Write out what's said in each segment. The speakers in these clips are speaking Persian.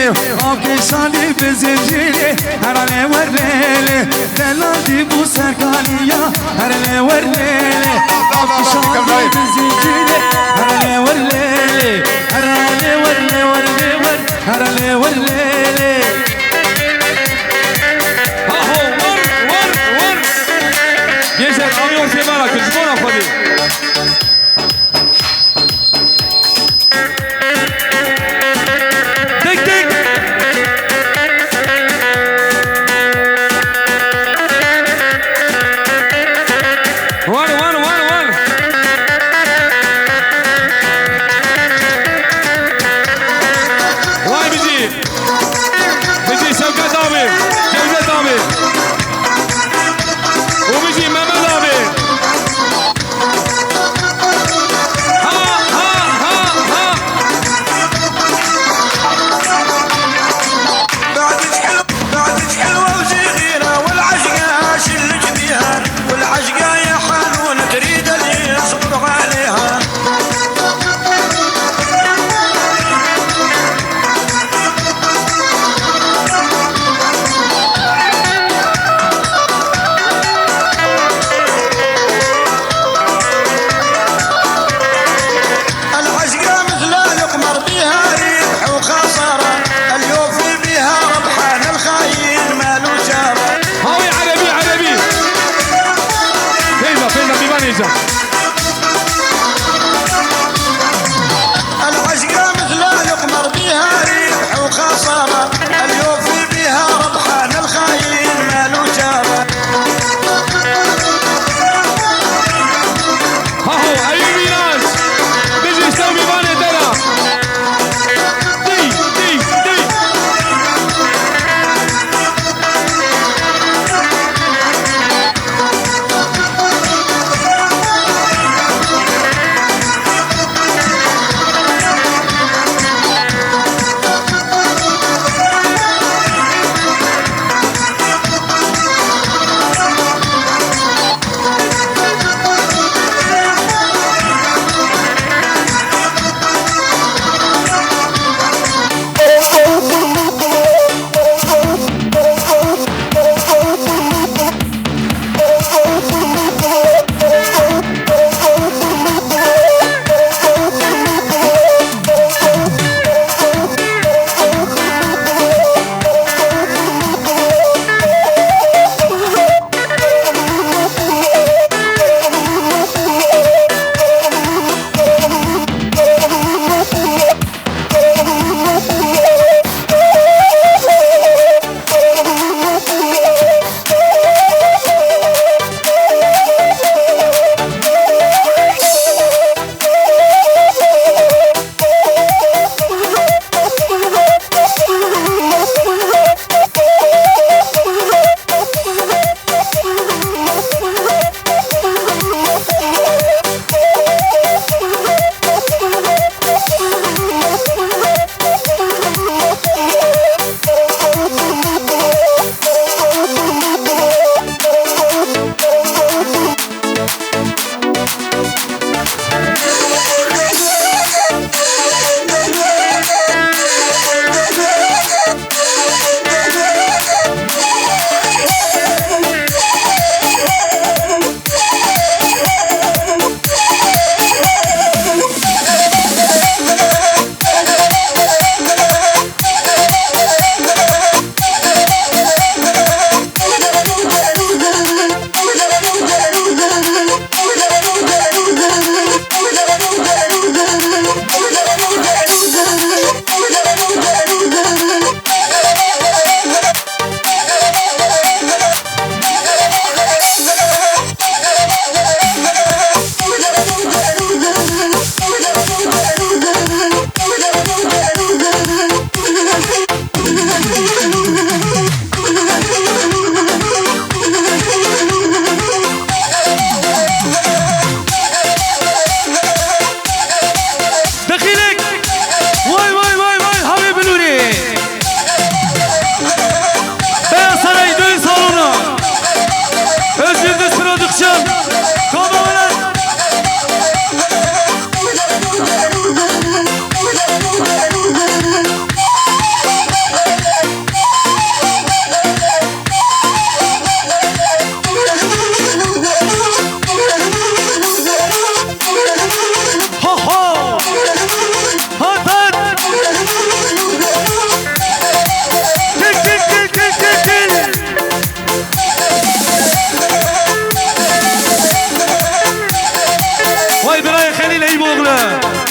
آب شانی به زنجیره هرانه ورلیله دلاندی بو سرکانیا هرانه ورلیله آب شانی به زنجیره هرانه ورلیله هرانه ورله ورله ور هرانه ورلیله هاهو ور گیزر آمی ورسی بارا کن جبونا خودی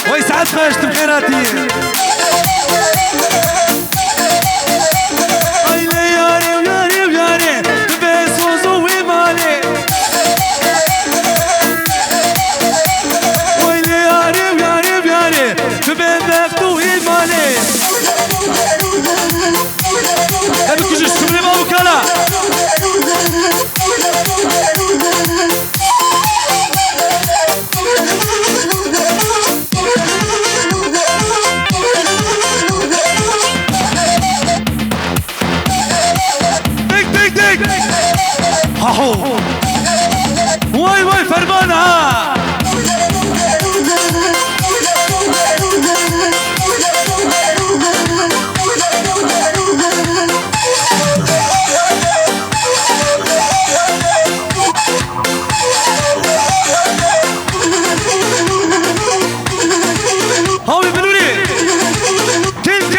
وای سعد خوش تو بخیراتی آیله یاری و یاری و یاری تو به سوز و ایمانی آیله یاری و یاری و یاری تو به وقت و ایمانی نبی کجوش سمری ما بکلا واي واي فرمانها هاوي بنوري كل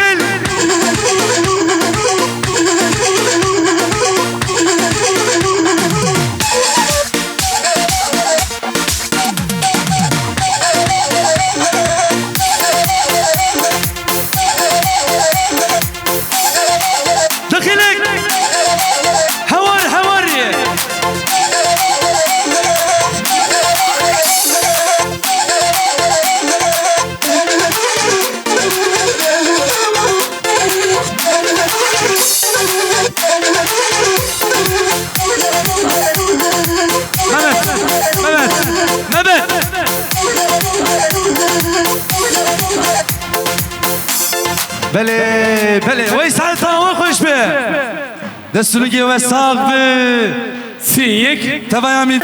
بله بله وای ساعتها خوش به دستورگی و ساق به 3-1 تفاهمی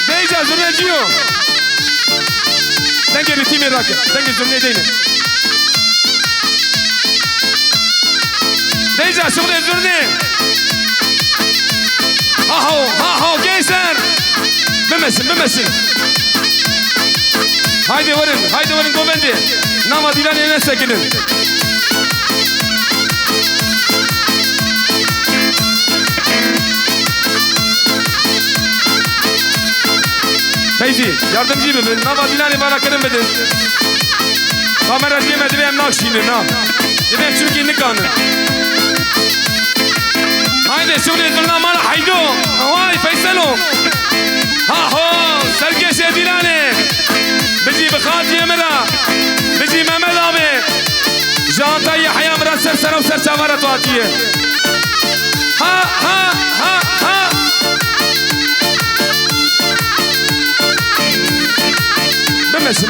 دیجا زرنه جیو دنگه به تیم راکه دنگه زرنه دینه دیجا شغل زرنه ها gençler بمسن haydi varın gobendi nama dilan eline sekinin Feyzi yardımcı mı nama dilanı bana kırın bedin kamera diyemedi benim nakşinin ha dedim çünkü nikanın haydi şöyle durna mala haydo vay Feysal'o ها سرکش دیلانه بجی بخاطی مرا بجی محمد آبی جانتا یحیی مرا سر و سر چاورت واتیه ها بمشن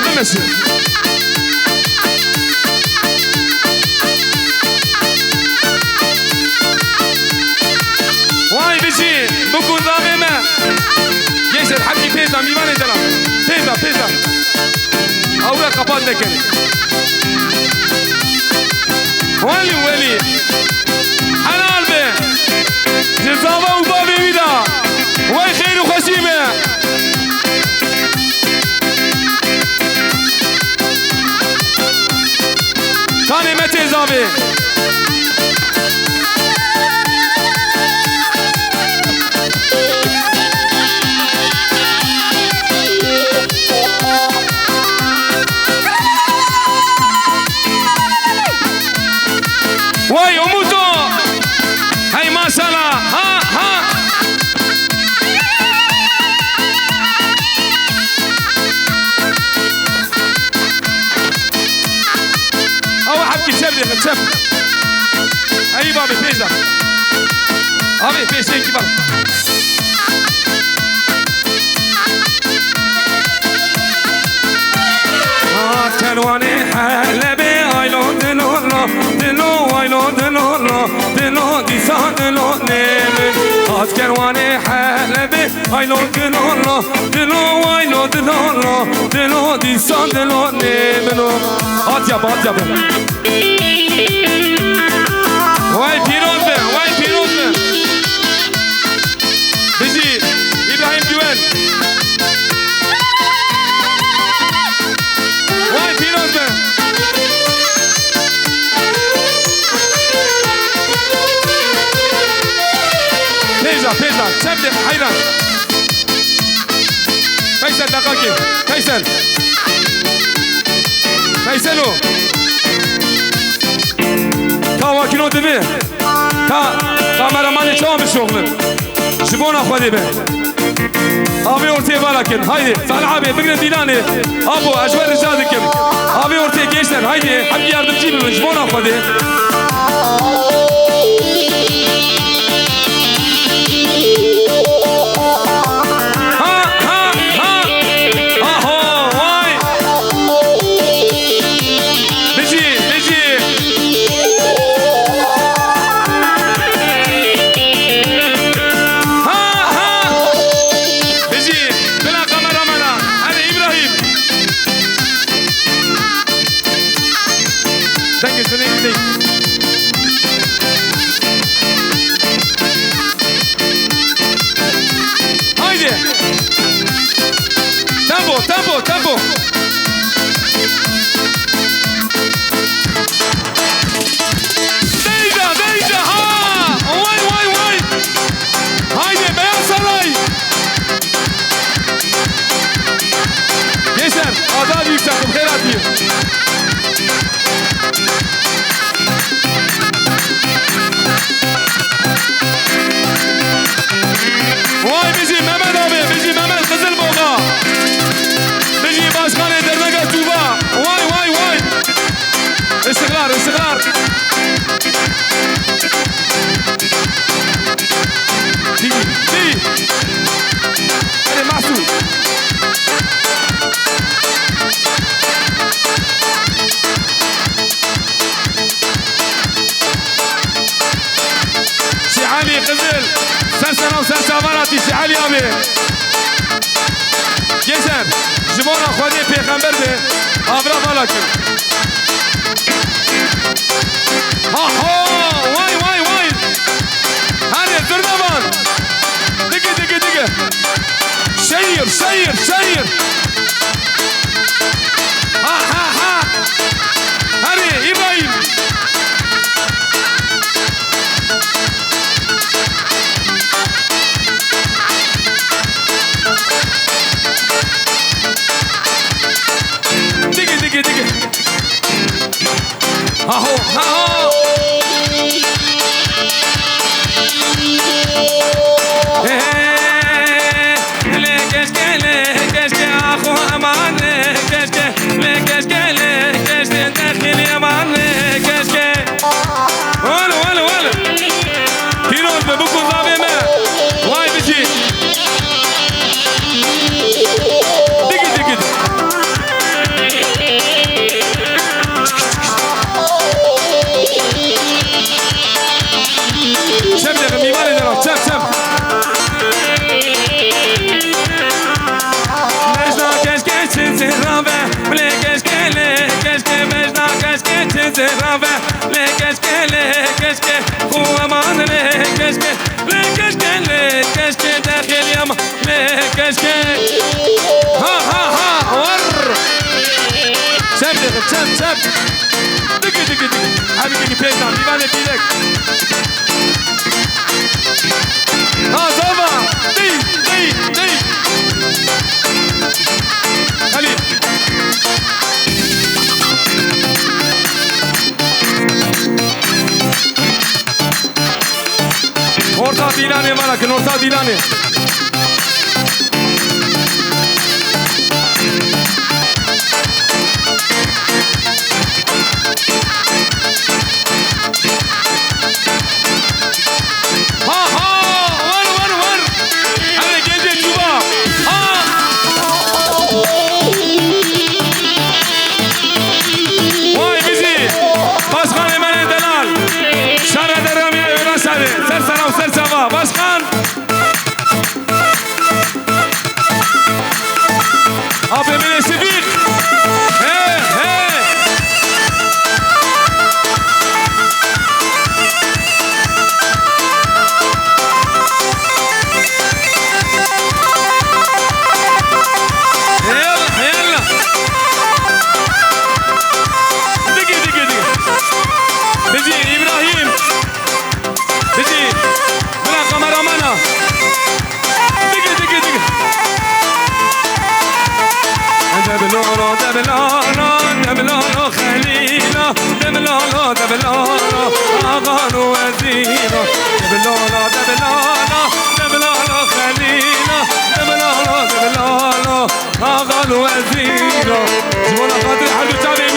وای بجی بکن دامه من gençler hakkı teyzem iman edelim. Teyzem. Avra kapat dekeni. Veli. Helal be. Cezava uba be vida. Vay kheyru khashime. Kani me teyzabe. وای اموتو هی ماشاءالله ها او حبكي شب اي بابي بيزا ابي بيشين كبار كرواني حلبي ايلو دلو دیسان دلو نمن از کروانه حلبه ایلو دلو دیسان دلو نمنو آتیا وای پیروز به بجی ابراهیم جوان وای پیروز به بزن چند حیران فیصل دقاقی فیصلو تا واکنو دبی تا کامرمان چام شغل جبونا خودی به آبی ارتی بالا کن هایدی صالح آبی بگن دیلانی آبو اجوار رجاده کن آبی ارتی گیشتن هایدی هم یاردمچی ببین جبونا خودی tempo deja ha vay haydi Beyaz Saray gençler azad yükseltim khairat diyeyim vay bizi Mehmet abi bizi Mehmet Kızılboğa بيجي باشخان درنقة توبا واي استغرار دي انا محسوب شعالي قزل سلسلة وسلسلة مراتي شعالي ابي جيسر جبانا خودی پیغمبر ده آبرا بالا کن ها وای هر دردمان دیگه شیر ها هر ابراهیم دیگه ها لكشك اخو امان لكشك داخل امان لكشك ولا فيروز ببوكو ظابمه واي بشي دقي شب میوانی دارم شب مجنا کشکه چیزی رابه بله کشکه مجنا کشکه چیزی رابه لکشکه خو امان لکشکه داخل یم لکشکه ها ور شب دقي حبيبي بيتنا میوانی دیدک ها زوما دي خليل orta dilane malakın orta dilane Başkan دبلالا دبلالا خليلا دبلالا دبلالا آغان وزيرا دبلالا دبلالا دبلالا خليلا دبلالا دبلالا آغان وزيرا زمان خاطر حلو تابي